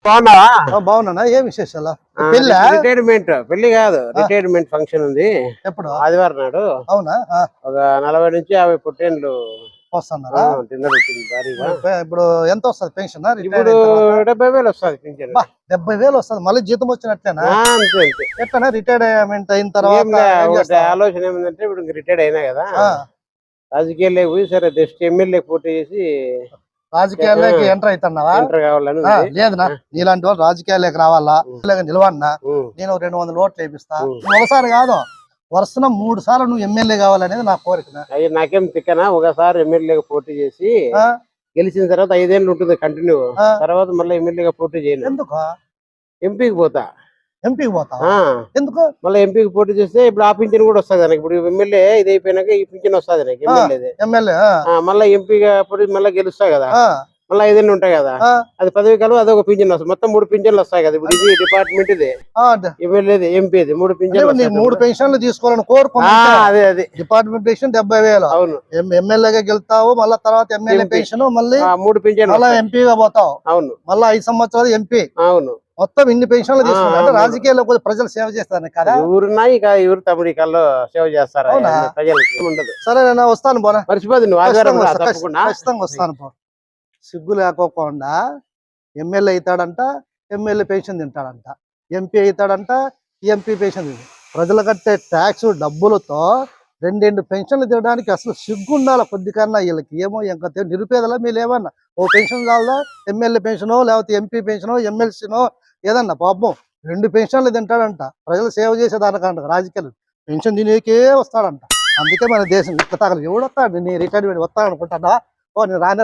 బాగున్నావా? బాగున్నా. ఏం విశేషాలు? పెళ్ళి పెళ్లి కాదు, రిటైర్మెంట్ ఫంక్షన్ ఉంది. ఎప్పుడు? ఆదివారం నాడు. అవునా? ఒక 40 నుంచి 50 పుట్టేళ్ళు వస్తున్నారా? డిన్నర్ ఉంటుంది భారీగా. ఇప్పుడు ఎంత వస్తుంది పెన్షన్? ఇప్పుడు 70,000 వస్తుంది పింఛన్. 70,000 వస్తుంది. మళ్ళీ జీతం వచ్చినట్లేనా? అంతే ఎట్లా రిటైర్మెంట్ అయిన తర్వాత ఆలోచన ఏమిందంటే ఇప్పుడు రిటైర్డ్ అయినా కదా, రాజకీయాల్లో పోయి సరే జస్ట్ ఎమ్మెల్యే పోటీ చేసి రాజకీయాల్లోకి ఎంటర్ అవుతున్నావా? ఎంటర్ కావాలని. లేదనా, నీలాంటి వాళ్ళు రాజకీయాల్లోకి రావాలా, నిలవన్నా నేను 200 ఓట్లు వేపిస్తా. ఒకసారి కాదు, వరుసన 3 సార్లు నువ్వు ఎమ్మెల్యే కావాలనేది నా కోరిక. అయ్యి నాకేం తిక్కనా, ఒకసారి ఎమ్మెల్యేగా పోటీ చేసి గెలిచిన తర్వాత 5 ఏళ్ళు ఉంటుంది కంటిన్యూ. తర్వాత మళ్ళీ ఎమ్మెల్యేగా పోటీ చేయను. ఎందుకు? ఎంపీకి పోతా. ఎంపీకి పోతా? ఎందుకు? మళ్ళీ ఎంపీకి పోటీ చేస్తే ఇప్పుడు ఆ పింఛన్ కూడా వస్తుంది నాకు. ఇప్పుడు ఎమ్మెల్యే ఇది అయిపోయినాక ఈ పింఛన్ వస్తుంది నాకు ఎమ్మెల్యే. మళ్ళీ ఎంపీగా పోటీ మళ్ళీ గెలుస్తా కదా, మళ్ళీ 5 ఏళ్ళు ఉంటాయి కదా. అది 10 కాలం అదొక పింఛన్ వస్తుంది. మొత్తం 3 పింఛన్లు వస్తాయి కదా. ఇప్పుడు ఇది డిపార్ట్మెంట్, ఇది ఎమ్మెల్యేది, ఎంపీది 3 పింఛన్లు. 3 పెన్షన్లు తీసుకోవాలని కోరుకున్నా. అదే అది డిపార్ట్మెంట్ పెన్షన్ 70,000. అవును. ఎమ్మెల్యేగా గెలుతావు, మళ్ళీ తర్వాత ఎమ్మెల్యే పెన్షన్, మళ్ళీ 3 పింఛన్లు, మళ్ళీ ఎంపీగా పోతావు. అవును. మళ్ళీ 5 సంవత్సరాలు ఎంపీ. అవును. మొత్తం ఇన్ని పెన్షన్లు తీసుకుంటా. అంటే రాజకీయాల్లో ప్రజలు సేవ చేస్తారు కదా. ఎవరున్నాయి ఎవరు తమ్ముడి కల్లో సేవ చేస్తారు ప్రజలకి ఉండదు. సరే నేను వస్తాను. పోనా మర్చిపోదు నువ్వు. ఖచ్చితంగా వస్తాను. పో, సిగ్గు లేకోకుండా ఎమ్మెల్యే అవుతాడంట, ఎమ్మెల్యే పెన్షన్ తింటాడంట. ఎంపీ అవుతాడంట, ఎంపీ పెన్షన్ తింటాడు. ప్రజలు కట్టే ట్యాక్స్ డబ్బులతో 2 పెన్షన్లు తినడానికి అసలు సిగ్గు ఉండాలి కొద్ది కన్నా. వీళ్ళకి ఏమో ఇంకా నిరుపేదలా మీరు ఏమన్నా ఓ పెన్షన్ కావాలా, ఎమ్మెల్యే పెన్షనో లేకపోతే ఎంపీ పెన్షనో ఎమ్మెల్సీనో ఏదన్నా. పాపం 2 పెన్షన్లు తింటాడంట. ప్రజలు సేవ చేసేదానికంట. రాజకీయాలు పెన్షన్ తినేకే వస్తాడంట. అందుకే మన దేశం ఇట్లా తగలు. ఎవడు వస్తాడు? నీ రిటైర్మెంట్ వస్తాడు అనుకుంటాడా? ఓ నేను రాను